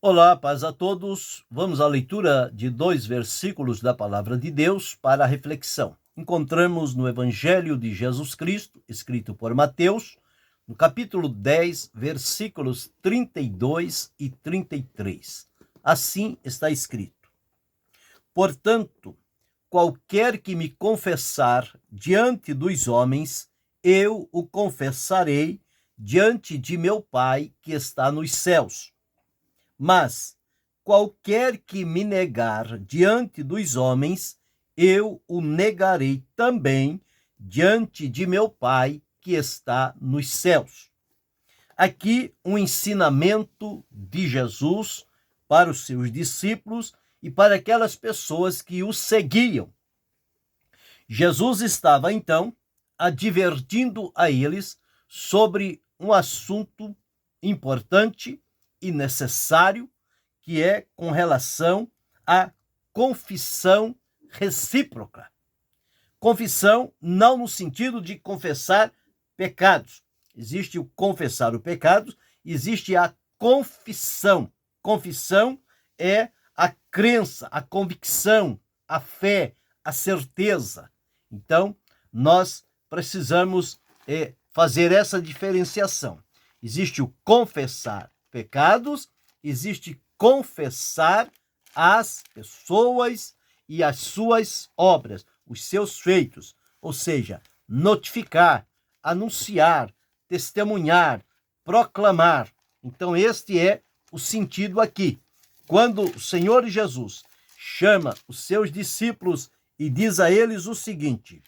Olá, paz a todos. Vamos à leitura de 2 versículos da Palavra de Deus para a reflexão. Encontramos no Evangelho de Jesus Cristo, escrito por Mateus, no capítulo 10, versículos 32 e 33. Assim está escrito: Portanto, qualquer que me confessar diante dos homens, eu o confessarei diante de meu Pai que está nos céus. Mas qualquer que me negar diante dos homens, eu o negarei também diante de meu Pai que está nos céus. Aqui um ensinamento de Jesus para os seus discípulos e para aquelas pessoas que o seguiam. Jesus estava então advertindo a eles sobre um assunto importante e necessário, que é com relação à confissão recíproca. Confissão não no sentido de confessar pecados. Existe o confessar o pecado, existe a confissão. Confissão é a crença, a convicção, a fé, a certeza. Então, nós precisamos fazer essa diferenciação. Existe o confessar pecados, existe confessar as pessoas e as suas obras, os seus feitos, ou seja, notificar, anunciar, testemunhar, proclamar. Então este é o sentido aqui. Quando o Senhor Jesus chama os seus discípulos e diz a eles o seguinte: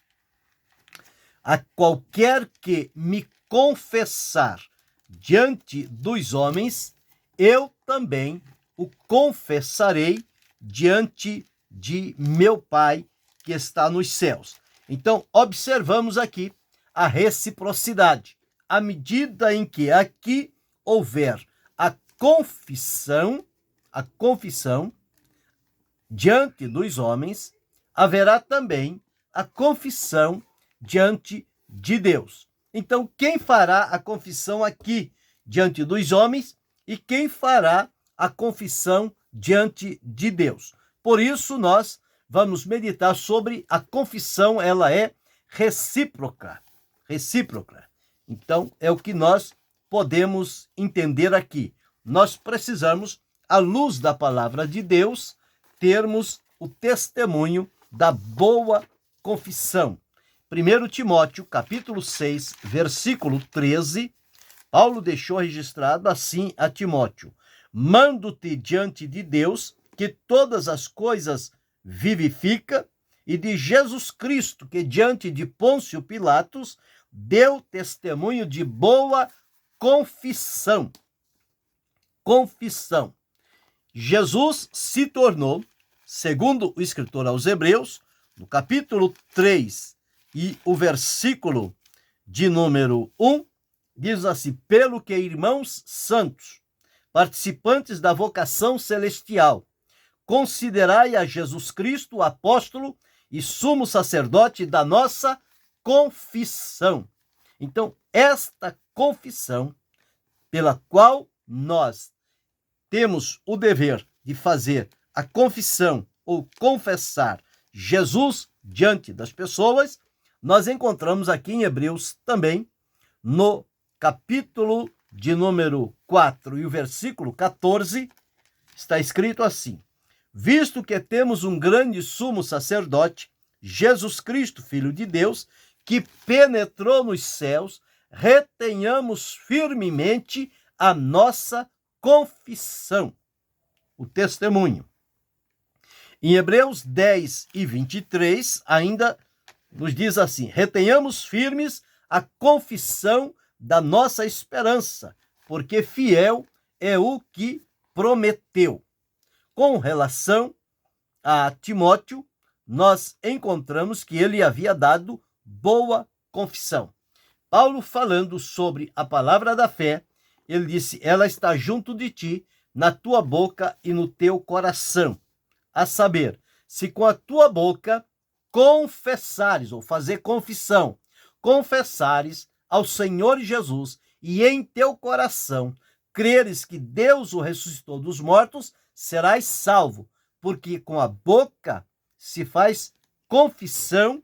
a qualquer que me confessar diante dos homens, eu também o confessarei diante de meu Pai que está nos céus. Então, observamos aqui a reciprocidade. À medida em que aqui houver a confissão diante dos homens, haverá também a confissão diante de Deus. Então, quem fará a confissão aqui diante dos homens e quem fará a confissão diante de Deus? Por isso, nós vamos meditar sobre a confissão, ela é recíproca. Recíproca. Então, é o que nós podemos entender aqui. Nós precisamos, à luz da palavra de Deus, termos o testemunho da boa confissão. 1 Timóteo, capítulo 6, versículo 13, Paulo deixou registrado assim a Timóteo: mando-te diante de Deus, que todas as coisas vivifica, e de Jesus Cristo, que diante de Pôncio Pilatos deu testemunho de boa confissão. Confissão. Jesus se tornou, segundo o escritor aos Hebreus, no capítulo 3, e o versículo de número 1, diz assim: pelo que, irmãos santos, participantes da vocação celestial, considerai a Jesus Cristo, apóstolo e sumo sacerdote da nossa confissão. Então, esta confissão, pela qual nós temos o dever de fazer a confissão ou confessar Jesus diante das pessoas, nós encontramos aqui em Hebreus também, no capítulo de número 4 e o versículo 14, está escrito assim: visto que temos um grande sumo sacerdote, Jesus Cristo, Filho de Deus, que penetrou nos céus, retenhamos firmemente a nossa confissão, o testemunho. Em Hebreus 10 e 23, ainda nos diz assim: retenhamos firmes a confissão da nossa esperança, porque fiel é o que prometeu. Com relação a Timóteo, nós encontramos que ele havia dado boa confissão. Paulo, falando sobre a palavra da fé, ele disse: ela está junto de ti, na tua boca e no teu coração. A saber, se com a tua boca confessares, ou fazer confissão, confessares ao Senhor Jesus, e em teu coração creres que Deus o ressuscitou dos mortos, serás salvo, porque com a boca se faz confissão,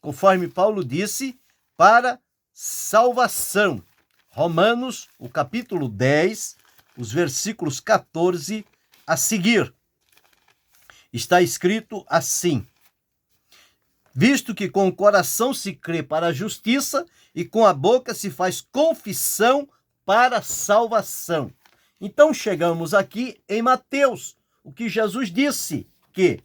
conforme Paulo disse, para salvação. Romanos, o capítulo 10, os versículos 14 a seguir. Está escrito assim: visto que com o coração se crê para a justiça e com a boca se faz confissão para a salvação. Então chegamos aqui em Mateus, o que Jesus disse, que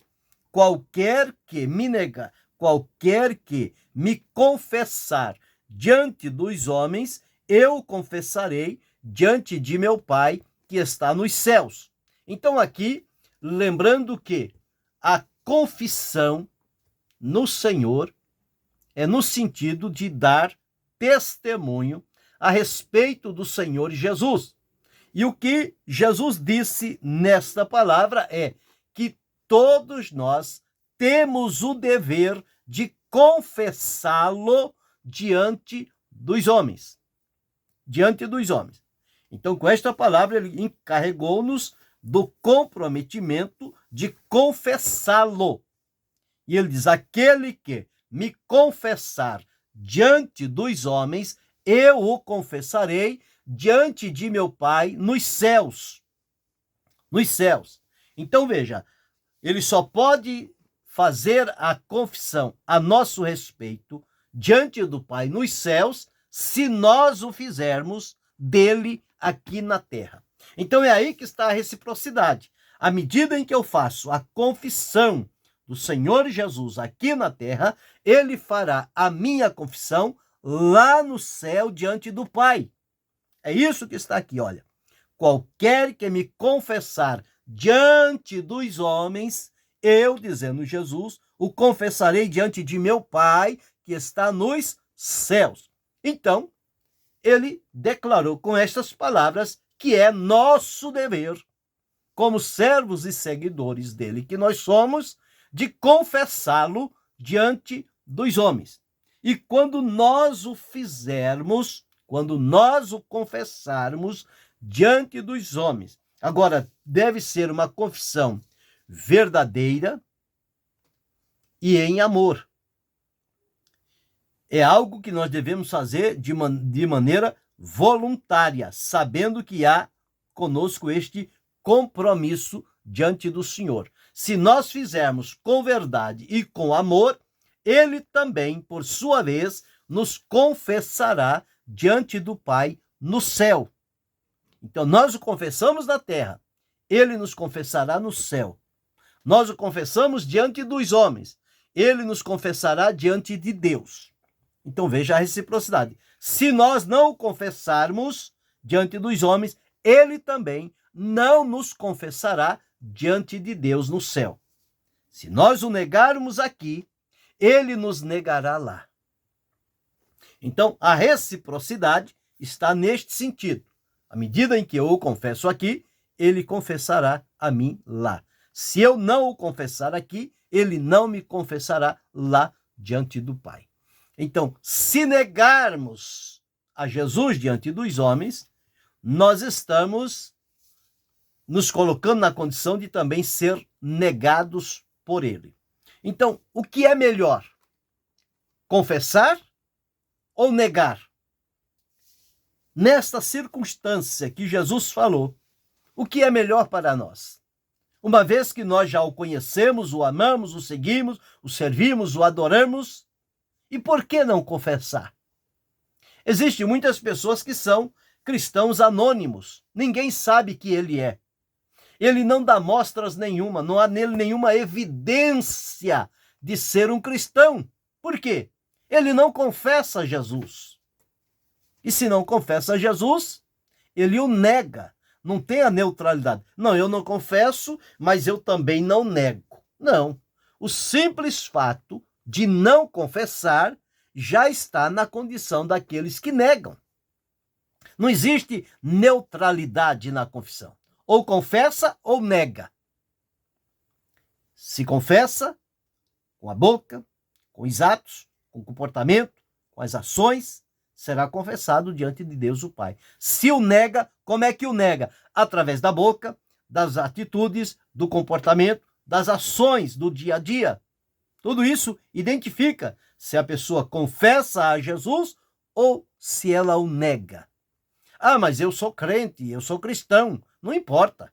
qualquer que me negar, qualquer que me confessar diante dos homens, eu confessarei diante de meu Pai que está nos céus. Então aqui, lembrando que a confissão no Senhor é no sentido de dar testemunho a respeito do Senhor Jesus. E o que Jesus disse nesta palavra é que todos nós temos o dever de confessá-lo diante dos homens. Diante dos homens. Então, com esta palavra, ele encarregou-nos do comprometimento de confessá-lo. E ele diz: aquele que me confessar diante dos homens, eu o confessarei diante de meu Pai nos céus. Nos céus. Então, veja, ele só pode fazer a confissão a nosso respeito diante do Pai nos céus se nós o fizermos dele aqui na terra. Então é aí que está a reciprocidade. À medida em que eu faço a confissão do Senhor Jesus aqui na terra, ele fará a minha confissão lá no céu diante do Pai. É isso que está aqui, olha. Qualquer que me confessar diante dos homens, eu, dizendo Jesus, o confessarei diante de meu Pai que está nos céus. Então, ele declarou com estas palavras que é nosso dever, como servos e seguidores dele que nós somos, de confessá-lo diante dos homens. E quando nós o fizermos, quando nós o confessarmos diante dos homens, agora deve ser uma confissão verdadeira e em amor. É algo que nós devemos fazer de maneira voluntária, sabendo que há conosco este compromisso diante do Senhor. Se nós fizermos com verdade e com amor, ele também, por sua vez, nos confessará diante do Pai no céu. Então, nós o confessamos na terra, ele nos confessará no céu. Nós o confessamos diante dos homens, ele nos confessará diante de Deus. Então veja a reciprocidade. Se nós não o confessarmos diante dos homens, ele também não nos confessará diante de Deus no céu. Se nós o negarmos aqui, ele nos negará lá. Então a reciprocidade está neste sentido. À medida em que eu o confesso aqui, ele confessará a mim lá. Se eu não o confessar aqui, ele não me confessará lá diante do Pai. Então, se negarmos a Jesus diante dos homens, nós estamos nos colocando na condição de também ser negados por ele. Então, o que é melhor? Confessar ou negar? Nesta circunstância que Jesus falou, o que é melhor para nós? Uma vez que nós já o conhecemos, o amamos, o seguimos, o servimos, o adoramos, e por que não confessar? Existem muitas pessoas que são cristãos anônimos. Ninguém sabe que ele é. Ele não dá mostras nenhuma, não há nele nenhuma evidência de ser um cristão. Por quê? Ele não confessa Jesus. E se não confessa Jesus, ele o nega. Não tem a neutralidade. Não, eu não confesso, mas eu também não nego. Não. O simples fato de não confessar já está na condição daqueles que negam. Não existe neutralidade na confissão. Ou confessa ou nega. Se confessa com a boca, com os atos, com o comportamento, com as ações. será confessado diante de Deus o Pai. Se o nega, como é que o nega? Através da boca, das atitudes, do comportamento, das ações do dia a dia. Tudo isso identifica se a pessoa confessa a Jesus ou se ela o nega. Ah, mas eu sou crente, eu sou cristão. Não importa.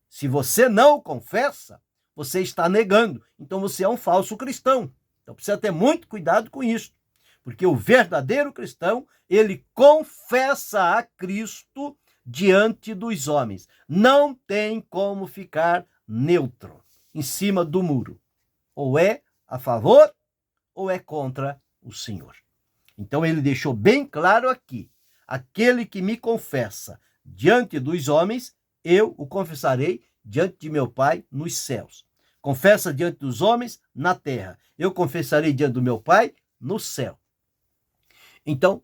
Se você não o confessa, você está negando. Então você é um falso cristão. Então precisa ter muito cuidado com isso. Porque o verdadeiro cristão, ele confessa a Cristo diante dos homens. Não tem como ficar neutro, em cima do muro. Ou é a favor, ou é contra o Senhor. Então ele deixou bem claro aqui: aquele que me confessa diante dos homens, eu o confessarei diante de meu Pai nos céus. Confessa diante dos homens na terra. Eu confessarei diante do meu Pai no céu. Então,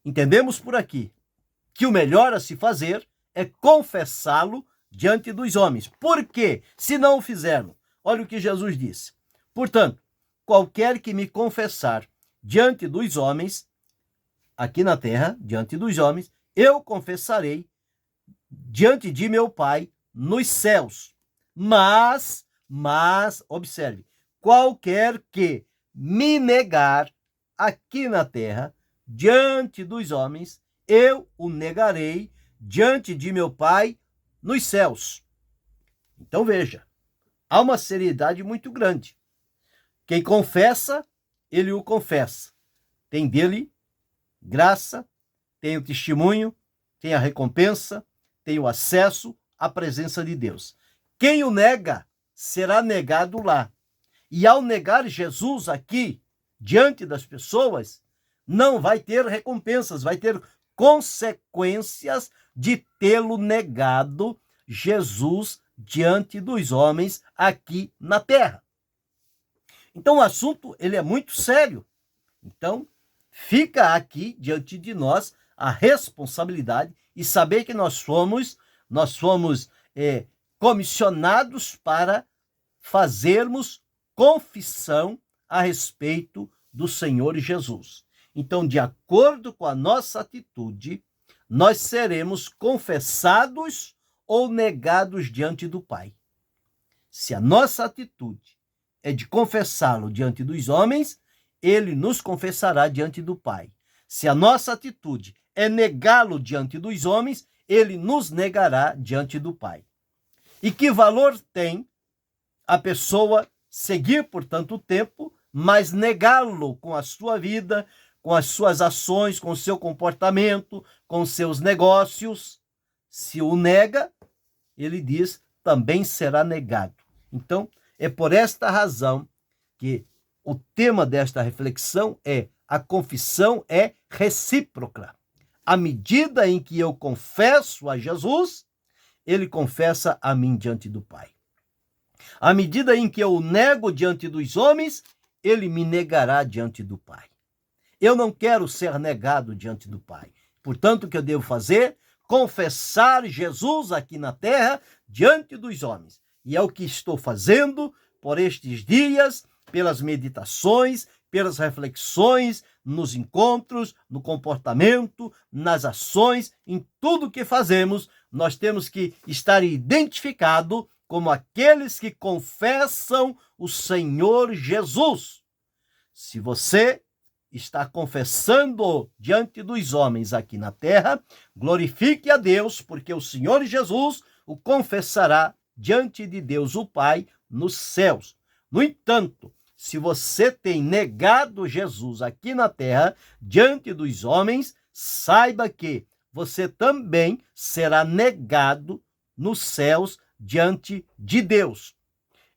entendemos por aqui que o melhor a se fazer é confessá-lo diante dos homens. Por quê? Se não o fizermos, olha o que Jesus disse. Portanto, qualquer que me confessar diante dos homens, aqui na terra, diante dos homens, eu confessarei diante de meu Pai nos céus. Mas, observe, qualquer que me negar aqui na terra, diante dos homens, eu o negarei diante de meu Pai nos céus. Então veja, há uma seriedade muito grande. Quem confessa, ele o confessa. Tem dele graça, tem o testemunho, tem a recompensa, tem o acesso à presença de Deus. Quem o nega, será negado lá. E ao negar Jesus aqui, diante das pessoas, não vai ter recompensas, vai ter consequências de tê-lo negado Jesus diante dos homens aqui na terra. Então o assunto ele é muito sério. Então fica aqui diante de nós a responsabilidade e saber que nós fomos comissionados para fazermos confissão a respeito do Senhor Jesus. Então, de acordo com a nossa atitude, nós seremos confessados ou negados diante do Pai. Se a nossa atitude é de confessá-lo diante dos homens, ele nos confessará diante do Pai. Se a nossa atitude é negá-lo diante dos homens, ele nos negará diante do Pai. E que valor tem a pessoa seguir por tanto tempo, mas negá-lo com a sua vida, com as suas ações, com o seu comportamento, com os seus negócios? Se o nega, ele diz, também será negado. Então, é por esta razão que o tema desta reflexão é: a confissão é recíproca. À medida em que eu confesso a Jesus, ele confessa a mim diante do Pai. À medida em que eu o nego diante dos homens, ele me negará diante do Pai. Eu não quero ser negado diante do Pai. Portanto, o que eu devo fazer? Confessar Jesus aqui na terra diante dos homens. E é o que estou fazendo por estes dias, pelas meditações, pelas reflexões, nos encontros, no comportamento, nas ações, em tudo que fazemos. Nós temos que estar identificado como aqueles que confessam o Senhor Jesus. Se você está confessando diante dos homens aqui na terra, glorifique a Deus, porque o Senhor Jesus o confessará diante de Deus o Pai nos céus. No entanto, se você tem negado Jesus aqui na terra, diante dos homens, saiba que você também será negado nos céus diante de Deus.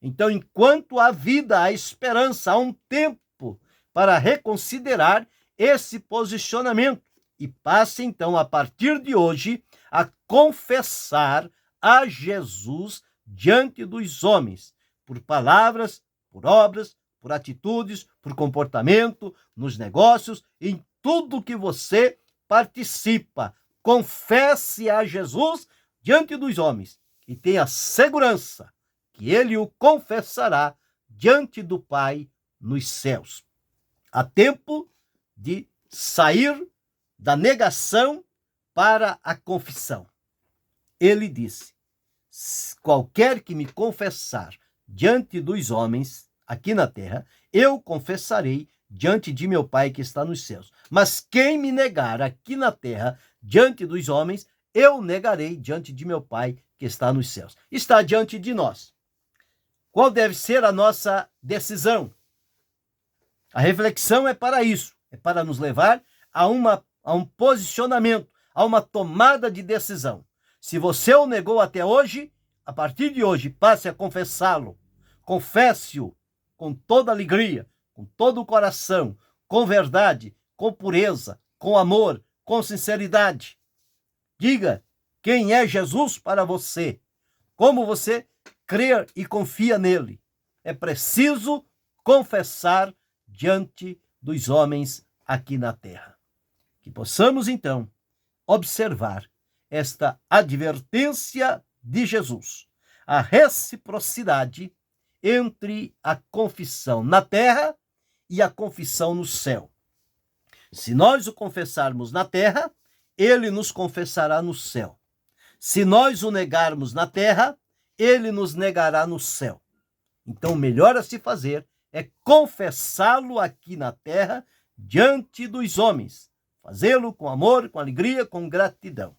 Então, enquanto há vida, há esperança, há um tempo para reconsiderar esse posicionamento e passe, então, a partir de hoje, a confessar a Jesus diante dos homens, por palavras, por obras, por atitudes, por comportamento, nos negócios, em tudo que você participa. Confesse a Jesus diante dos homens e tenha segurança que ele o confessará diante do Pai nos céus. Há tempo de sair da negação para a confissão. Ele disse: qualquer que me confessar diante dos homens aqui na terra, eu confessarei diante de meu Pai que está nos céus. Mas quem me negar aqui na terra diante dos homens, eu negarei diante de meu Pai que está nos céus. Está diante de nós. Qual deve ser a nossa decisão? A reflexão é para isso, é para nos levar a um posicionamento, a uma tomada de decisão. Se você o negou até hoje, a partir de hoje, passe a confessá-lo. Confesse-o com toda alegria, com todo o coração, com verdade, com pureza, com amor, com sinceridade. Diga quem é Jesus para você, como você crê e confia nele. É preciso confessar diante dos homens aqui na terra. Que possamos, então, observar esta advertência de Jesus, a reciprocidade entre a confissão na terra e a confissão no céu. Se nós o confessarmos na terra, ele nos confessará no céu. Se nós o negarmos na terra, ele nos negará no céu. Então, o melhor a se fazer é confessá-lo aqui na terra diante dos homens. Fazê-lo com amor, com alegria, com gratidão.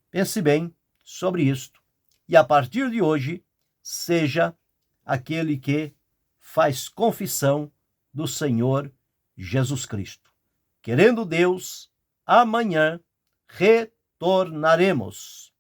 Pense bem sobre isto. E a partir de hoje, seja aquele que faz confissão do Senhor Jesus Cristo. Querendo Deus, amanhã retornaremos.